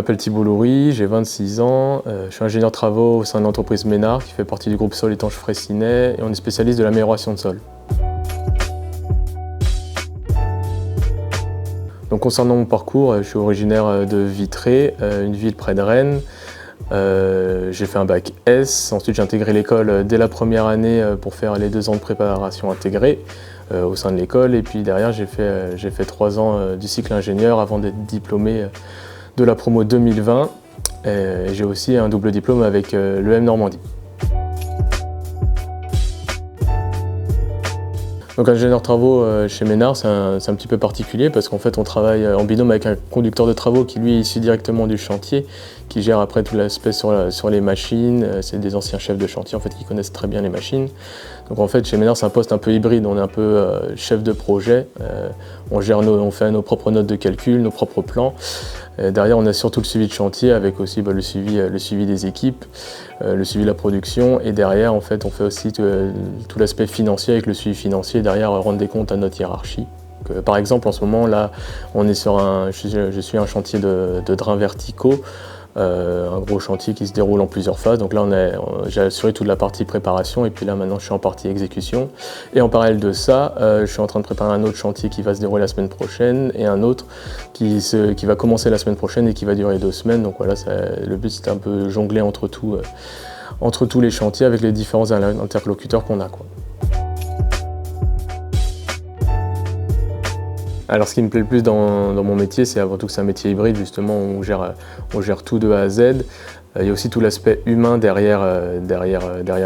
m'appelle Thibault Loury, j'ai 26 ans, je suis ingénieur travaux au sein de l'entreprise Ménard qui fait partie du groupe Sol Étanche Fraissinet et on est spécialiste de l'amélioration de sol. Donc concernant mon parcours, je suis originaire de Vitré, une ville près de Rennes. J'ai fait un bac S, ensuite j'ai intégré l'école dès la première année pour faire les 2 ans de préparation intégrée au sein de l'école et puis derrière j'ai fait 3 ans du cycle ingénieur avant d'être diplômé de la promo 2020 et j'ai aussi un double diplôme avec l'EM Normandie. Donc ingénieur travaux chez Ménard, c'est un petit peu particulier parce qu'en fait on travaille en binôme avec un conducteur de travaux qui lui est issu directement du chantier, qui gère après tout l'aspect sur les machines. C'est des anciens chefs de chantier en fait qui connaissent très bien les machines. Donc en fait chez Ménard c'est un poste un peu hybride, on est un peu chef de projet, on fait nos propres notes de calcul, nos propres plans. Derrière on a surtout le suivi de chantier avec aussi le suivi des équipes, le suivi de la production et derrière en fait on fait aussi tout l'aspect financier avec le suivi financier, derrière rendre des comptes à notre hiérarchie. Donc, par exemple en ce moment là on est sur je suis un chantier de drains verticaux, un gros chantier qui se déroule en plusieurs phases. Donc là j'ai assuré toute la partie préparation et puis là maintenant je suis en partie exécution. Et en parallèle de ça, je suis en train de préparer un autre chantier qui va se dérouler la semaine prochaine et un autre qui va commencer la semaine prochaine et qui va durer 2 semaines. Donc voilà, le but c'est un peu jongler entre tous les chantiers avec les différents interlocuteurs qu'on a, quoi. Alors ce qui me plaît le plus dans mon métier, c'est avant tout que c'est un métier hybride, justement, où on gère tout de A à Z. Il y a aussi tout l'aspect humain derrière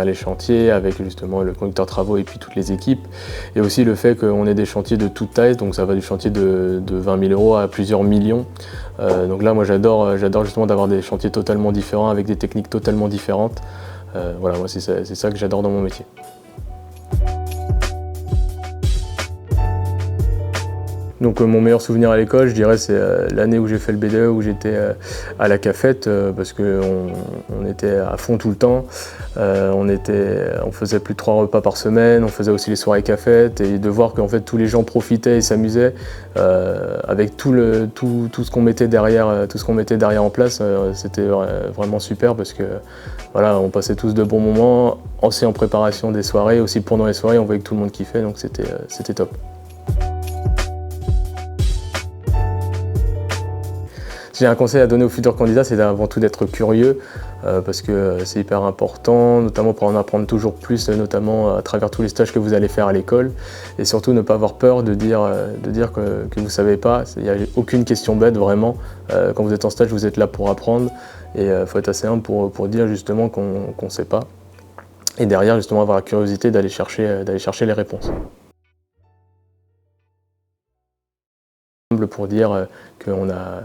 les chantiers, avec justement le conducteur travaux et puis toutes les équipes. Et aussi le fait qu'on ait des chantiers de toute taille, donc ça va du chantier de 20 000 € à plusieurs millions. Donc là, moi j'adore justement d'avoir des chantiers totalement différents, avec des techniques totalement différentes. Voilà, moi c'est ça que j'adore dans mon métier. Donc mon meilleur souvenir à l'école, je dirais, c'est l'année où j'ai fait le BDE, où j'étais à la cafette, parce qu'on était à fond tout le temps. On faisait plus de 3 repas par semaine, on faisait aussi les soirées cafettes, et de voir qu'en fait tous les gens profitaient et s'amusaient avec tout ce qu'on mettait derrière, en place, c'était vraiment super parce que voilà, on passait tous de bons moments, aussi en préparation des soirées, aussi pendant les soirées, on voyait que tout le monde kiffait, donc c'était top. J'ai un conseil à donner aux futurs candidats, c'est avant tout d'être curieux parce que c'est hyper important, notamment pour en apprendre toujours plus, notamment à travers tous les stages que vous allez faire à l'école. Et surtout ne pas avoir peur de dire que vous ne savez pas. Il n'y a aucune question bête vraiment. Quand vous êtes en stage, vous êtes là pour apprendre et il faut être assez humble pour dire justement qu'on ne sait pas. Et derrière justement avoir la curiosité d'aller chercher les réponses. Pour dire qu'on a...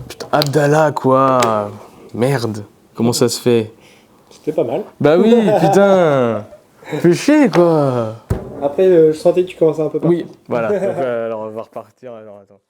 Putain, Abdallah quoi! Merde! Comment ça se fait? C'était pas mal. Bah oui, putain! Fais chier quoi! Après, je sentais que tu commençais un peu par... Oui, voilà. Donc, alors on va repartir. Alors, attends.